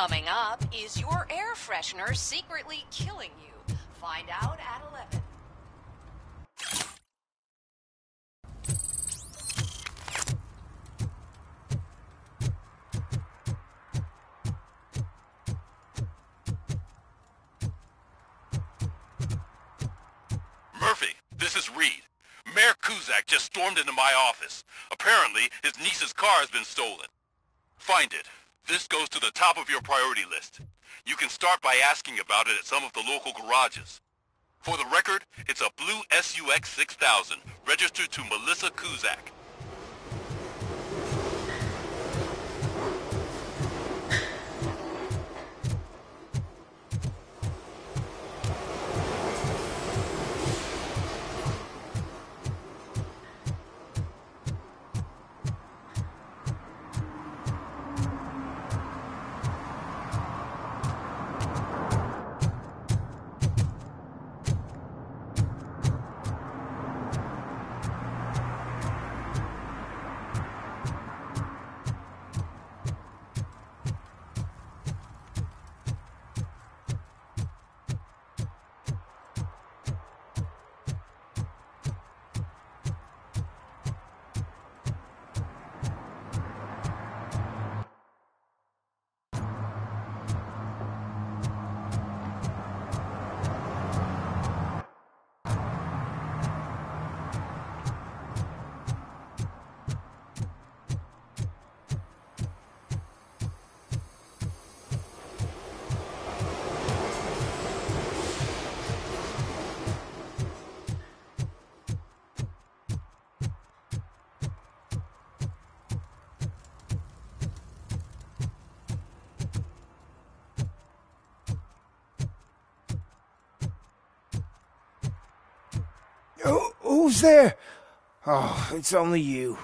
Coming up, is your air freshener secretly killing you? Find out at 11. Murphy, this is Reed. Mayor Kuzak just stormed into my office. Apparently, his niece's car has been stolen. Find it. This goes to the top of your priority list. You can start by asking about it at some of the local garages. For the record, it's a blue SUX 6000, registered to Melissa Kuzak. Who's there? Oh, it's only you.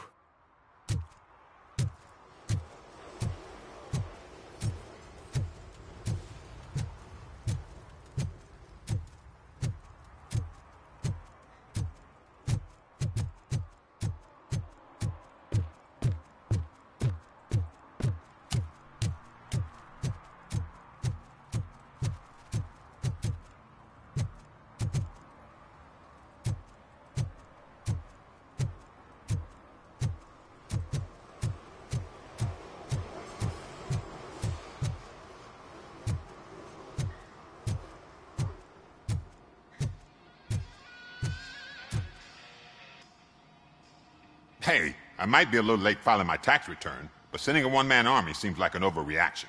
Hey, I might be a little late filing my tax return, but sending a one-man army seems like an overreaction.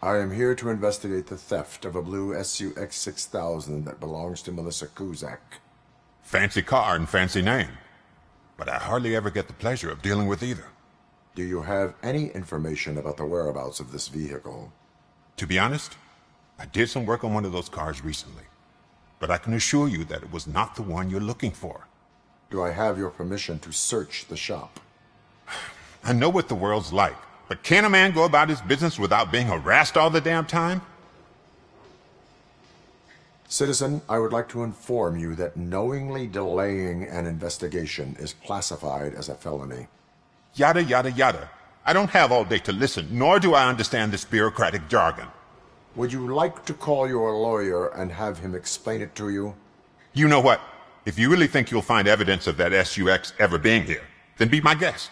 I am here to investigate the theft of a blue SUX 6000 that belongs to Melissa Kuzak. Fancy car and fancy name, but I hardly ever get the pleasure of dealing with either. Do you have any information about the whereabouts of this vehicle? To be honest, I did some work on one of those cars recently, but I can assure you that it was not the one you're looking for. Do I have your permission to search the shop? I know what the world's like, but can a man go about his business without being harassed all the damn time? Citizen, I would like to inform you that knowingly delaying an investigation is classified as a felony. Yada, yada, yada. I don't have all day to listen, nor do I understand this bureaucratic jargon. Would you like to call your lawyer and have him explain it to you? You know what? If you really think you'll find evidence of that SUX ever being here, then be my guest.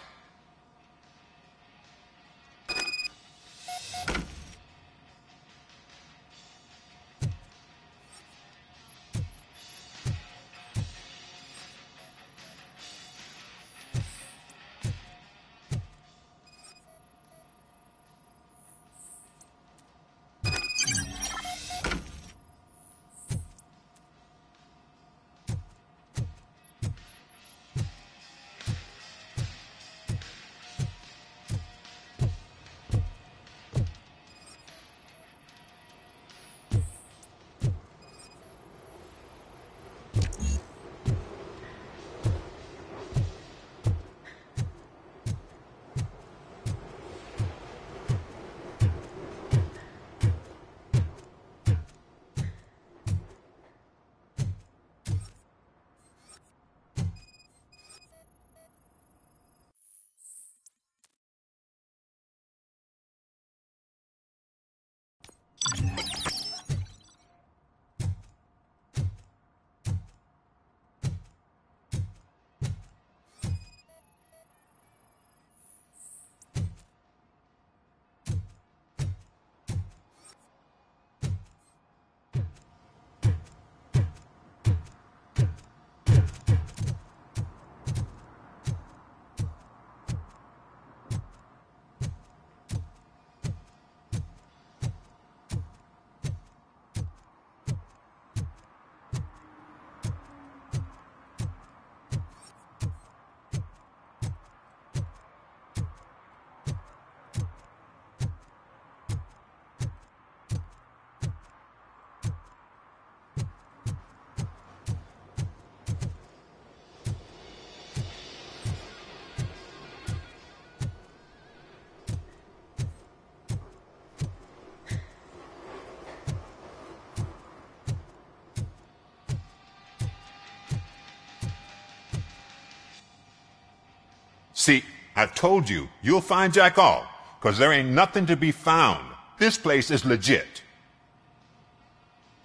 See, I told you, you'll find Jack all, 'cause there ain't nothing to be found. This place is legit.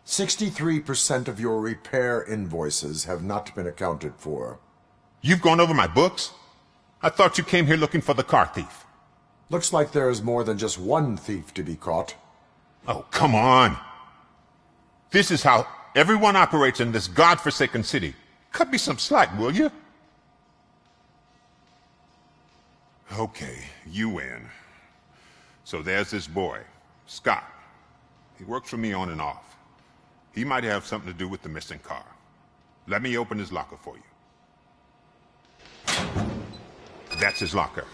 63% of your repair invoices have not been accounted for. You've gone over my books? I thought you came here looking for the car thief. Looks like there is more than just one thief to be caught. Oh, come on. This is how everyone operates in this godforsaken city. Cut me some slack, will you? Okay, you win. So there's this boy, Scott. He works for me on and off. He might have something to do with the missing car. Let me open his locker for you. That's his locker.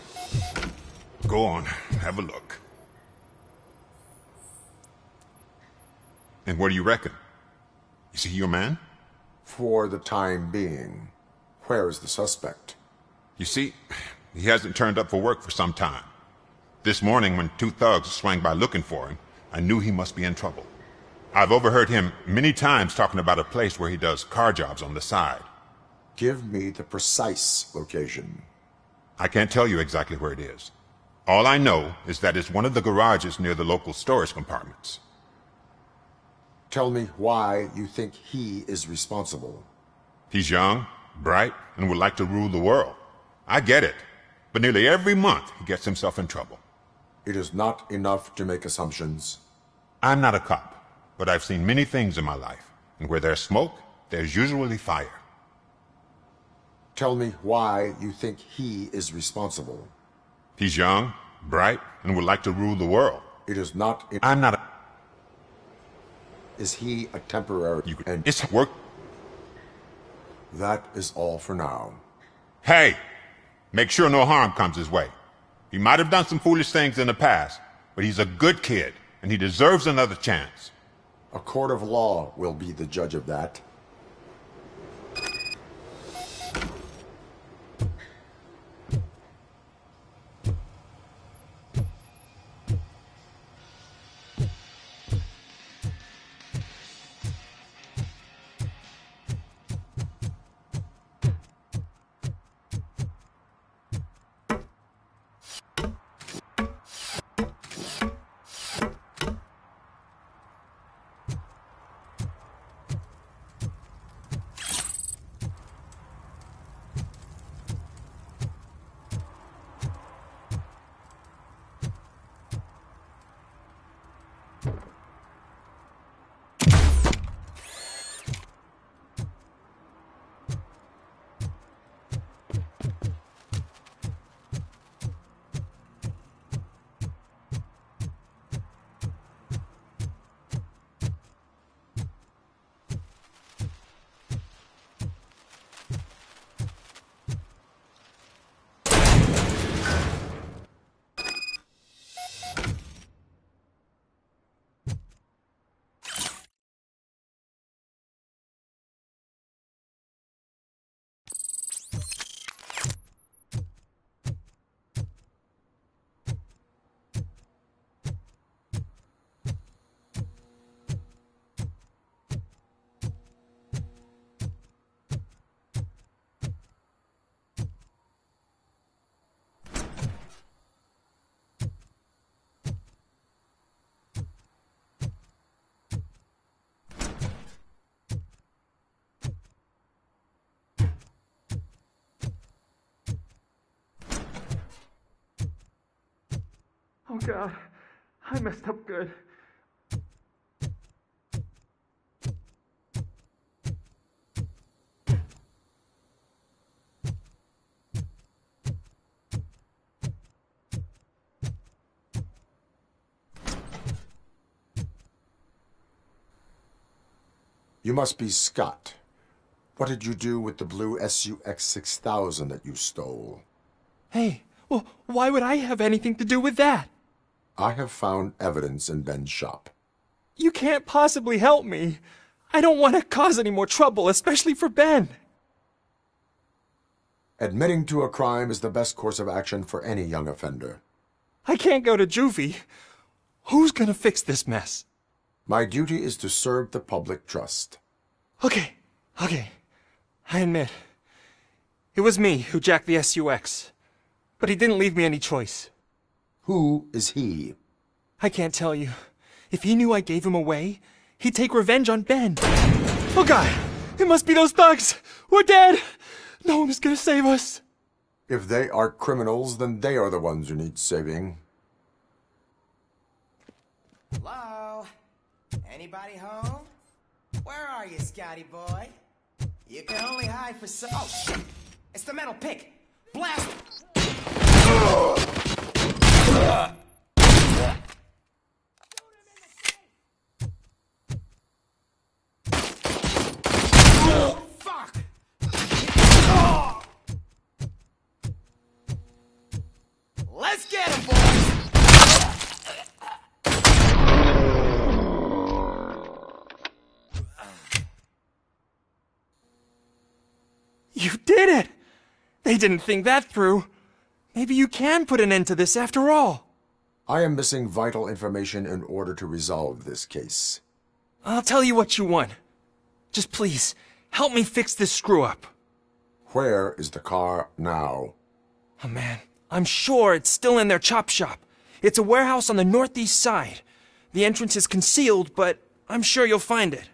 Go on, have a look. And what do you reckon? Is he your man? For the time being. Where is the suspect? You see, he hasn't turned up for work for some time. This morning, when 2 thugs swang by looking for him, I knew he must be in trouble. I've overheard him many times talking about a place where he does car jobs on the side. Give me the precise location. I can't tell you exactly where it is. All I know is that it's one of the garages near the local storage compartments. Tell me why you think he is responsible. He's young, bright, and would like to rule the world. I get it. But nearly every month he gets himself in trouble. It is not enough to make assumptions. I'm not a cop, but I've seen many things in my life. And where there's smoke, there's usually fire. Tell me why you think he is responsible. He's young, bright, and would like to rule the world. It is not... I'm not a... Is he a temporary... And it's work... That is all for now. Hey! Make sure no harm comes his way. He might have done some foolish things in the past, but he's a good kid, and he deserves another chance. A court of law will be the judge of that. Oh God, I messed up good. You must be Scott. What did you do with the blue SUX 6000 that you stole? Hey, well, why would I have anything to do with that? I have found evidence in Ben's shop. You can't possibly help me. I don't want to cause any more trouble, especially for Ben. Admitting to a crime is the best course of action for any young offender. I can't go to juvie. Who's gonna fix this mess? My duty is to serve the public trust. Okay. I admit. It was me who jacked the SUX. but he didn't leave me any choice. Who is he? I can't tell you. If he knew I gave him away, he'd take revenge on Ben. Oh God! It must be those thugs! We're dead! No one is gonna save us! If they are criminals, then they are the ones who need saving. Hello? Anybody home? Where are you, Scotty boy? You can only hide for so— Oh, shit! It's the metal pick! Blast it! Fuck! Let's get him, boys! You did it! They didn't think that through. Maybe you can put an end to this after all. I am missing vital information in order to resolve this case. I'll tell you what you want. Just please, help me fix this screw-up. Where is the car now? Oh man, I'm sure it's still in their chop shop. It's a warehouse on the northeast side. The entrance is concealed, but I'm sure you'll find it.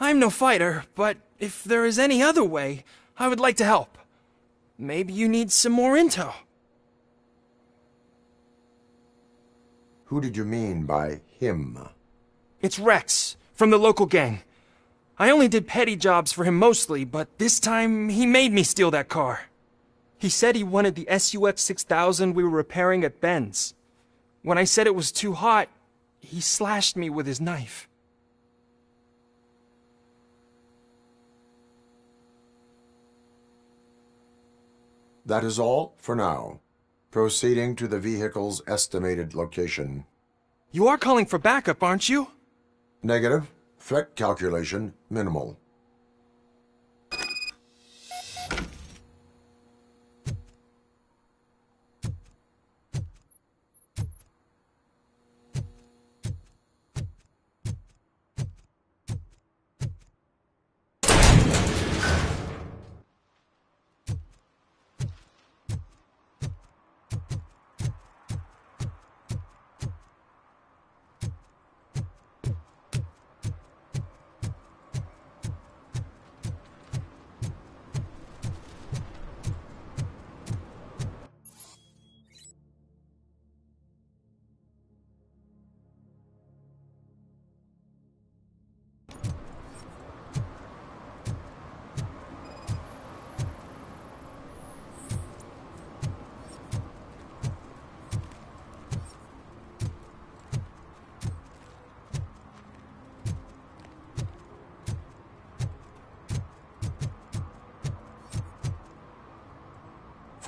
I'm no fighter, but if there is any other way, I would like to help. Maybe you need some more intel. Who did you mean by him? It's Rex, from the local gang. I only did petty jobs for him mostly, but this time he made me steal that car. He said he wanted the SUX 6000 we were repairing at Ben's. When I said it was too hot, he slashed me with his knife. That is all for now. Proceeding to the vehicle's estimated location. You are calling for backup, aren't you? Negative. Threat calculation minimal.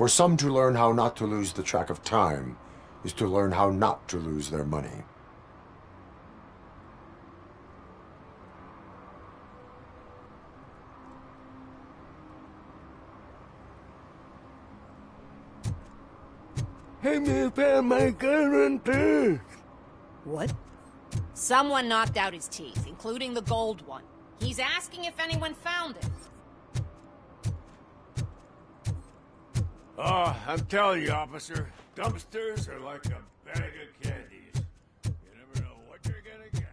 For some to learn how not to lose the track of time is to learn how not to lose their money. Hey, me found my current tooth. What? Someone knocked out his teeth, including the gold one. He's asking if anyone found it. Oh, I'm telling you, officer, dumpsters are like a bag of candies. You never know what you're gonna get.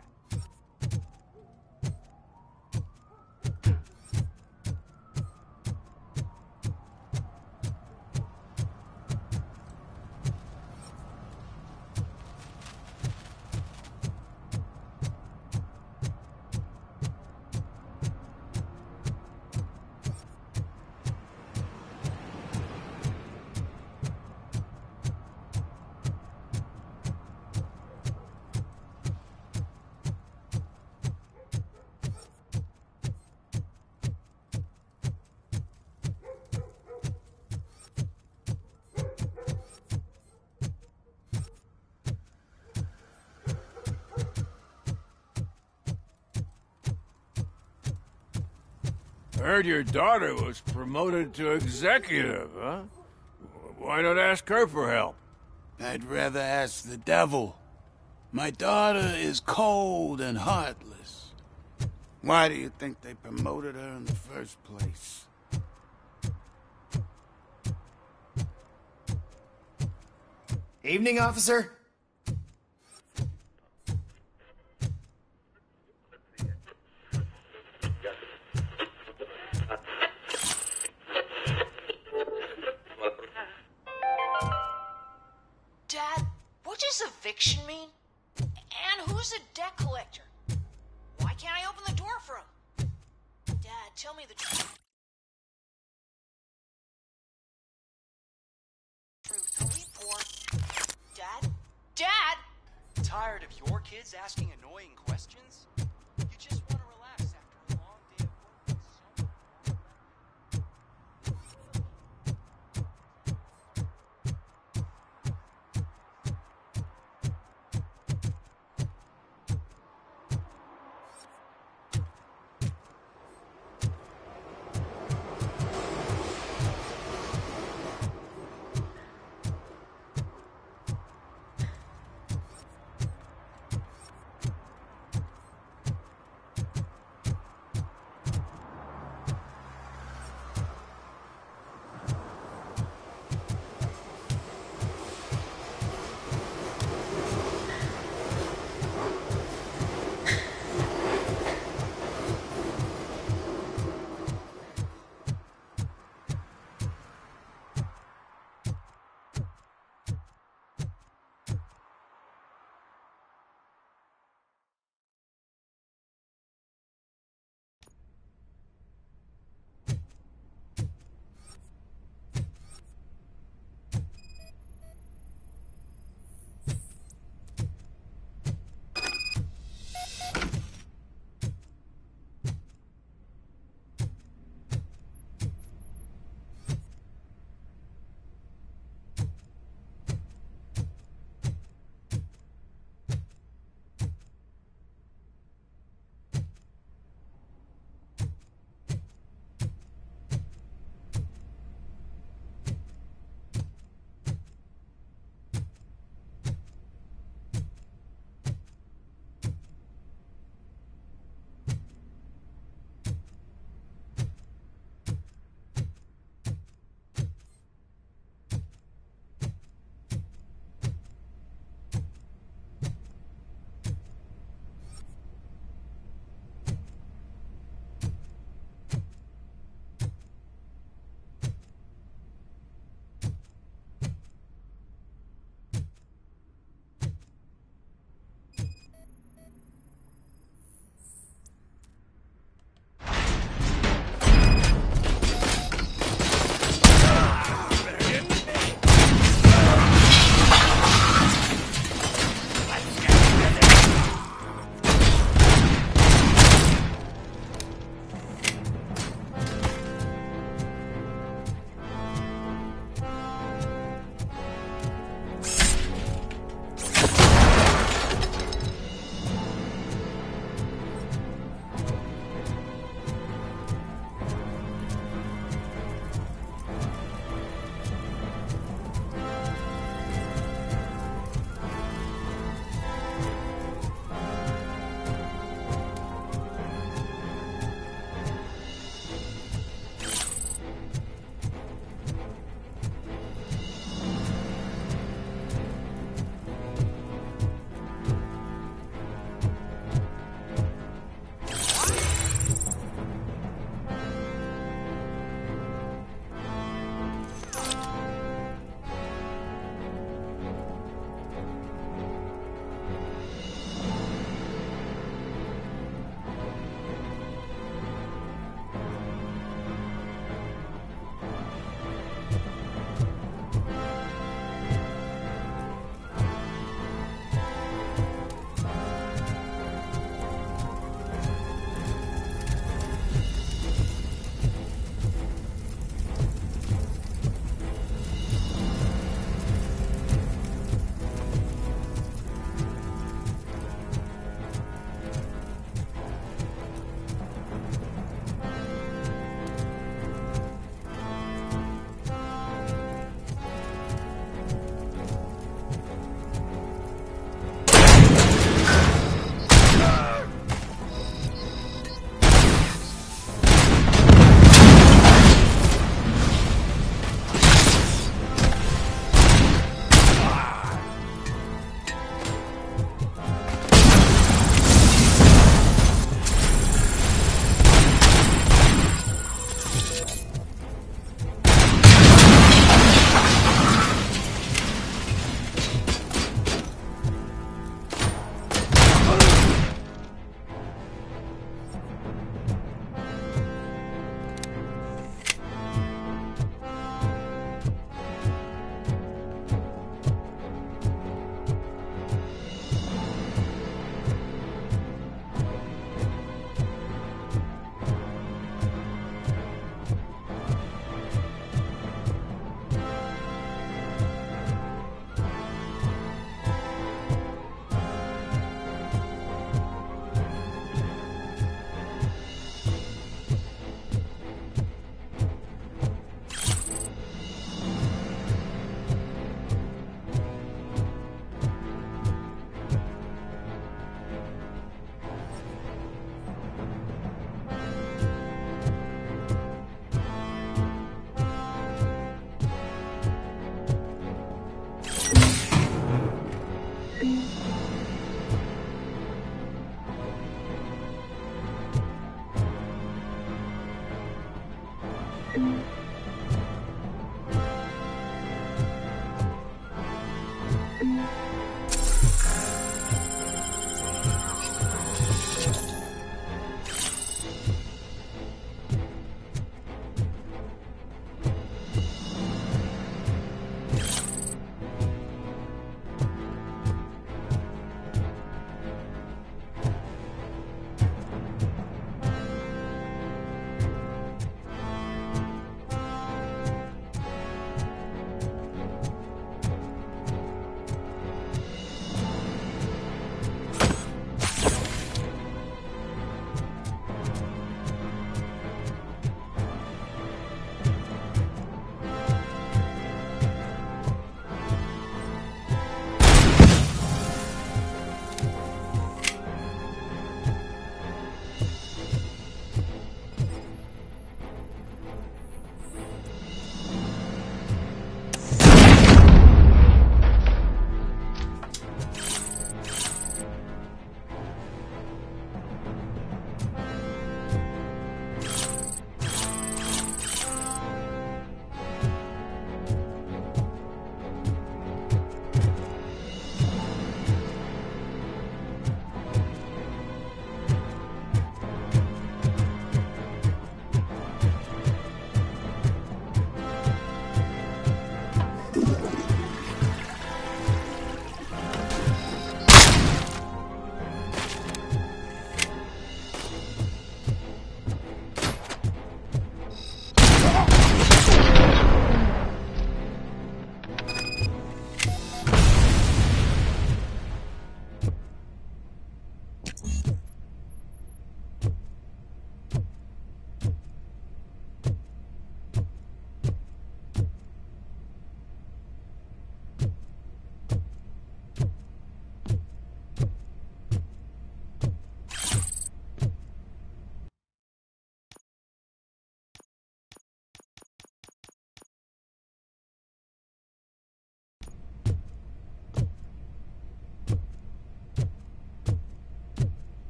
Heard your daughter was promoted to executive, huh? Why not ask her for help? I'd rather ask the devil. My daughter is cold and heartless. Why do you think they promoted her in the first place? Evening, officer. Dad, what does eviction mean? And who's a debt collector? Why can't I open the door for him? Dad, tell me the truth. Are we poor? Dad? Dad? Tired of your kids asking annoying questions? You just want to relax after a long day of work.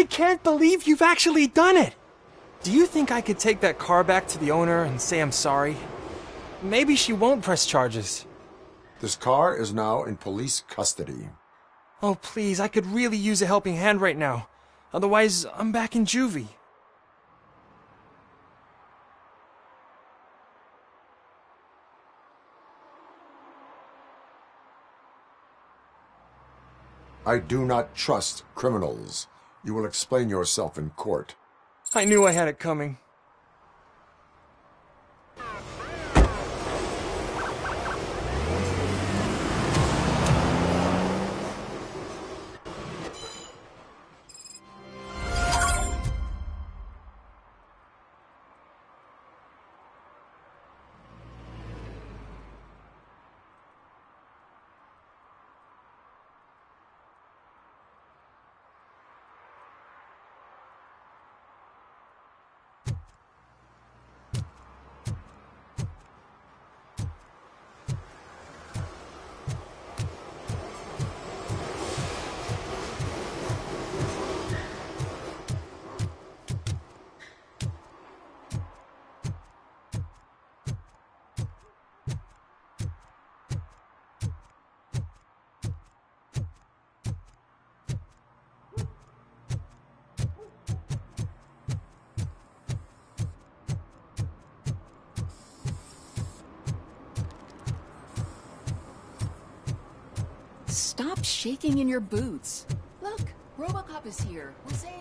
I can't believe you've actually done it! Do you think I could take that car back to the owner and say I'm sorry? Maybe she won't press charges. This car is now in police custody. Oh, please, I could really use a helping hand right now. Otherwise, I'm back in juvie. I do not trust criminals. You will explain yourself in court. I knew I had it coming. Stop shaking in your boots. Look, RoboCop is here. We're safe.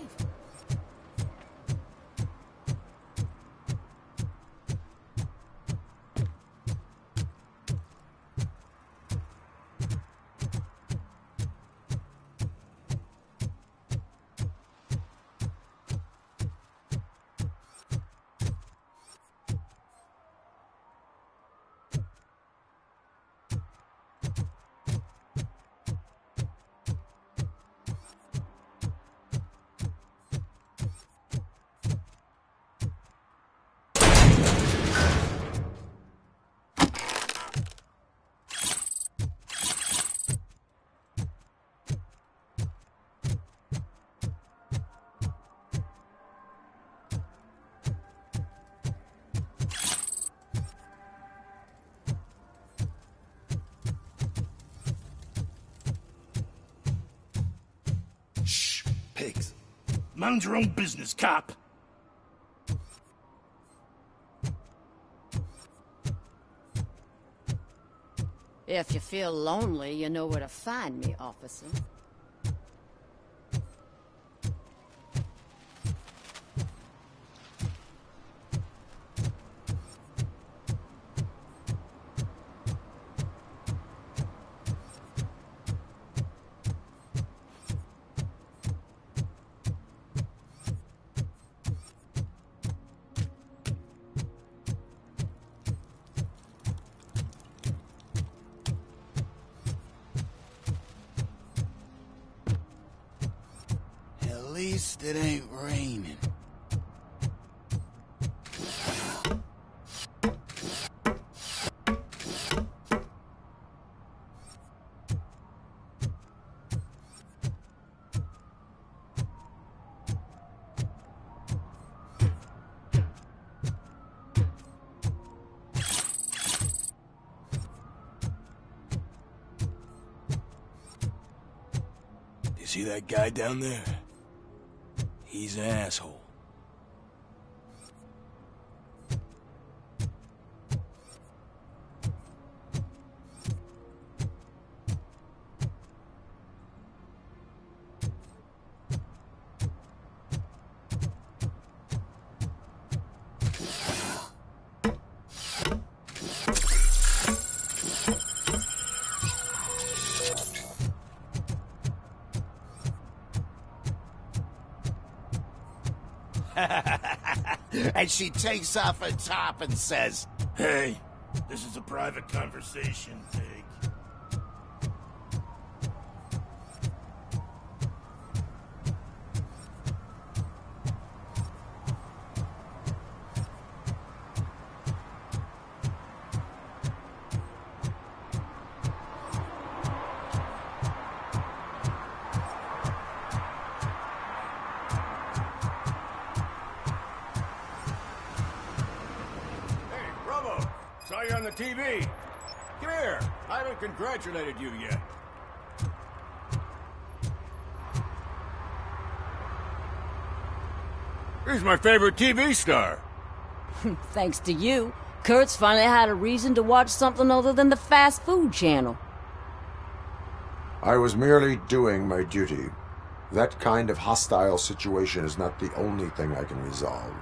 Pigs. Mind your own business, cop. If you feel lonely, you know where to find me, officer. At least it ain't raining. You see that guy down there? He's an asshole. And she takes off her top and says, Hey, this is a private conversation, Pig. Saw you on the TV. Come here. I haven't congratulated you yet. He's my favorite TV star. Thanks to you, Kurt's finally had a reason to watch something other than the fast food channel. I was merely doing my duty. That kind of hostile situation is not the only thing I can resolve.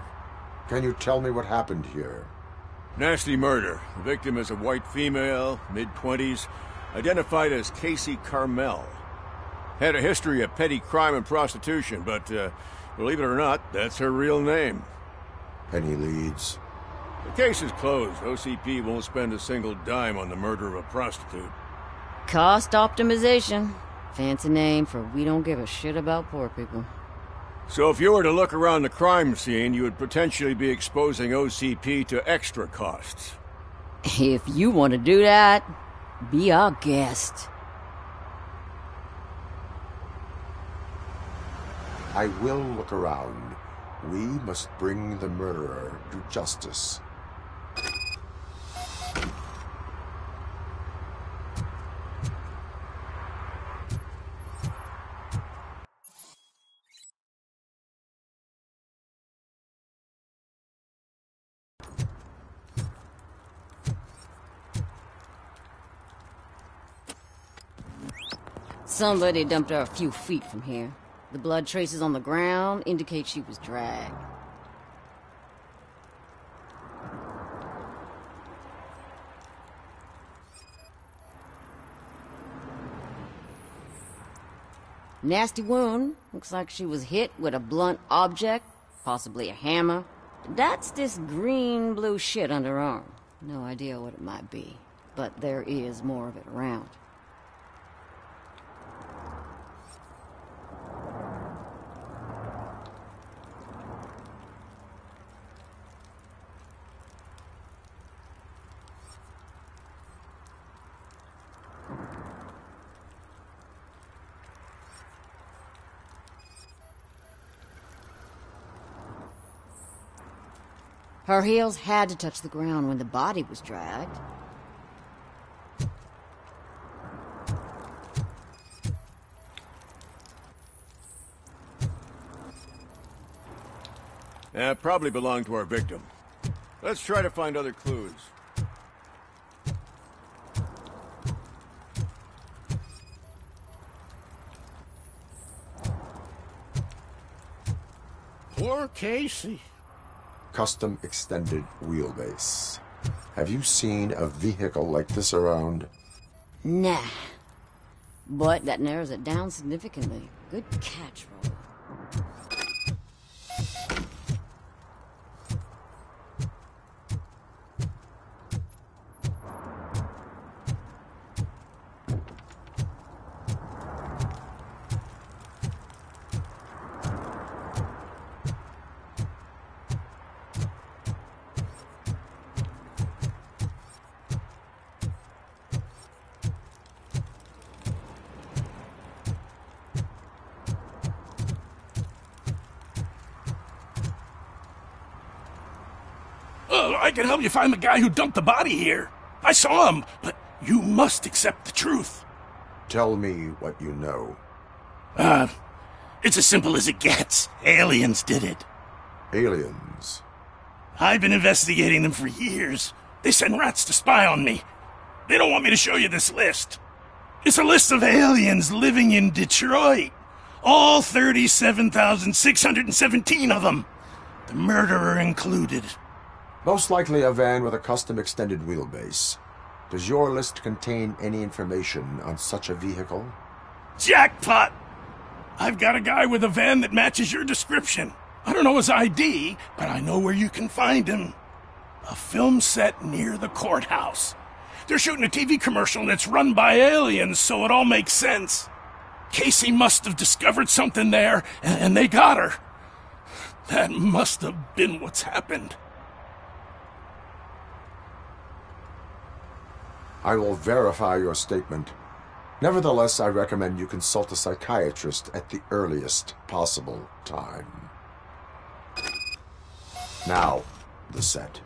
Can you tell me what happened here? Nasty murder. The victim is a white female, mid-20s, identified as Casey Carmel. Had a history of petty crime and prostitution, but believe it or not, that's her real name. Any leads? The case is closed. OCP won't spend a single dime on the murder of a prostitute. Cost optimization. Fancy name for we don't give a shit about poor people. So if you were to look around the crime scene, you would potentially be exposing OCP to extra costs. If you want to do that, be our guest. I will look around. We must bring the murderer to justice. Somebody dumped her a few feet from here. The blood traces on the ground indicate she was dragged. Nasty wound. Looks like she was hit with a blunt object, possibly a hammer. That's this green-blue shit under her arm. No idea what it might be, but there is more of it around. Her heels had to touch the ground when the body was dragged. Probably belonged to our victim. Let's try to find other clues. Poor Casey. Custom extended wheelbase. Have you seen a vehicle like this around? Nah. But that narrows it down significantly. Good catch, Roller. I can help you find the guy who dumped the body here. I saw him, but you must accept the truth. Tell me what you know. It's as simple as it gets. Aliens did it. Aliens? I've been investigating them for years. They send rats to spy on me. They don't want me to show you this list. It's a list of aliens living in Detroit. All 37,617 of them. The murderer included. Most likely a van with a custom extended wheelbase. Does your list contain any information on such a vehicle? Jackpot! I've got a guy with a van that matches your description. I don't know his ID, but I know where you can find him. A film set near the courthouse. They're shooting a TV commercial and it's run by aliens, so it all makes sense. Casey must have discovered something there, and they got her. That must have been what's happened. I will verify your statement. Nevertheless, I recommend you consult a psychiatrist at the earliest possible time. Now, the set.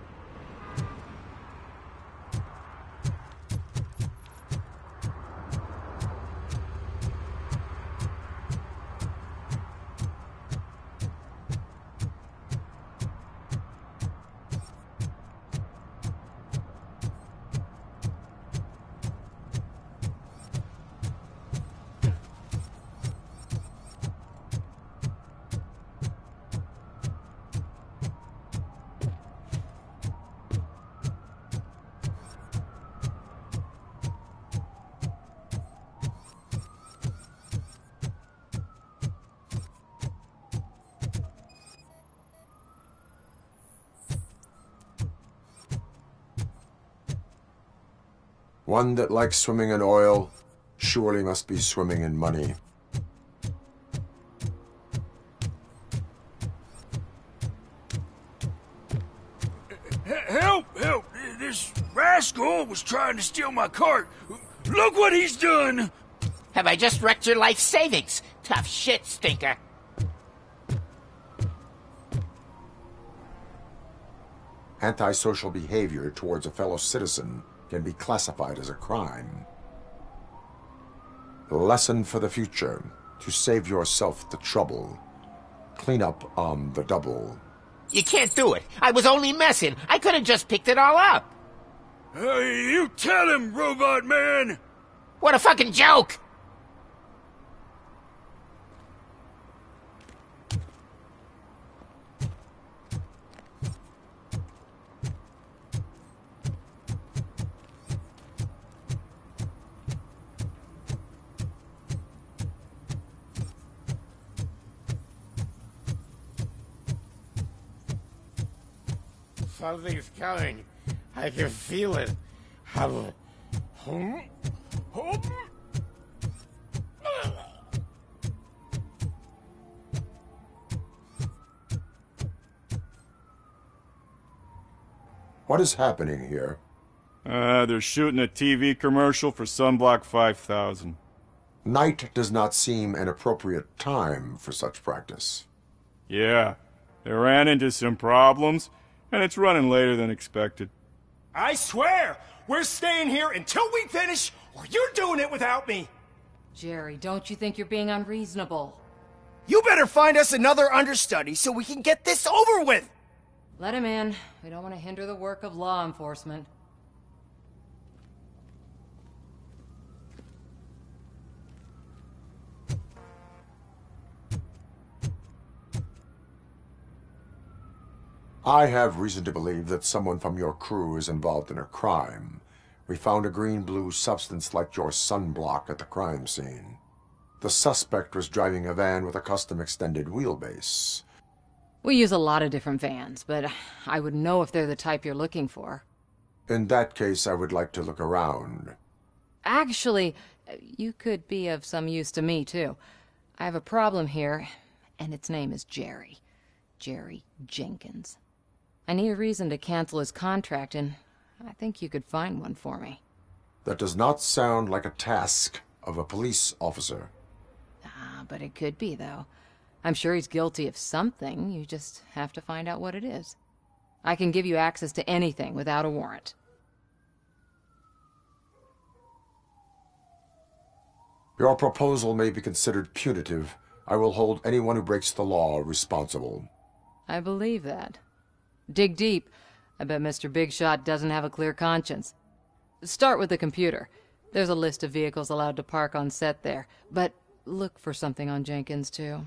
One that likes swimming in oil surely must be swimming in money. Help! Help! This rascal was trying to steal my cart. Look what he's done! Have I just wrecked your life savings? Tough shit, stinker. Antisocial behavior towards a fellow citizen can be classified as a crime. Lesson for the future: to save yourself the trouble. Clean up on the double. You can't do it. I was only messing. I could have just picked it all up. You tell him, Robot Man! What a fucking joke! Something's coming. I can feel it. What is happening here? They're shooting a TV commercial for Sunblock 5000. Night does not seem an appropriate time for such practice. Yeah, they ran into some problems, and it's running later than expected. I swear, we're staying here until we finish, or you're doing it without me! Jerry, don't you think you're being unreasonable? You better find us another understudy so we can get this over with! Let him in. We don't want to hinder the work of law enforcement. I have reason to believe that someone from your crew is involved in a crime. We found a green-blue substance like your sunblock at the crime scene. The suspect was driving a van with a custom extended wheelbase. We use a lot of different vans, but I wouldn't know if they're the type you're looking for. In that case, I would like to look around. Actually, you could be of some use to me, too. I have a problem here, and its name is Jerry. Jerry Jenkins. I need a reason to cancel his contract, and I think you could find one for me. That does not sound like a task of a police officer. But it could be, though. I'm sure he's guilty of something. You just have to find out what it is. I can give you access to anything without a warrant. Your proposal may be considered punitive. I will hold anyone who breaks the law responsible. I believe that. Dig deep. I bet Mr. Big Shot doesn't have a clear conscience. Start with the computer. There's a list of vehicles allowed to park on set there, but look for something on Jenkins, too.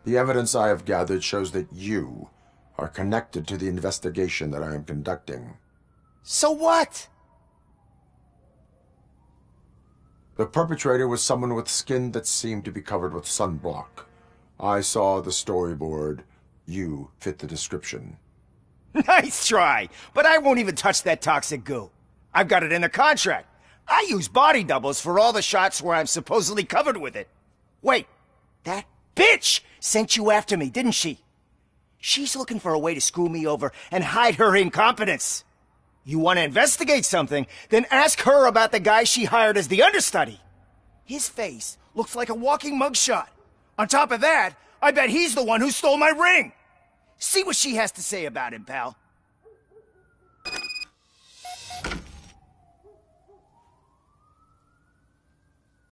The evidence I have gathered shows that you are connected to the investigation that I am conducting. So what? The perpetrator was someone with skin that seemed to be covered with sunblock. I saw the storyboard. You fit the description. Nice try, but I won't even touch that toxic goo. I've got it in the contract. I use body doubles for all the shots where I'm supposedly covered with it. Wait, that bitch sent you after me, didn't she? She's looking for a way to screw me over and hide her incompetence. You want to investigate something, then ask her about the guy she hired as the understudy. His face looks like a walking mugshot. On top of that, I bet he's the one who stole my ring. See what she has to say about him, pal.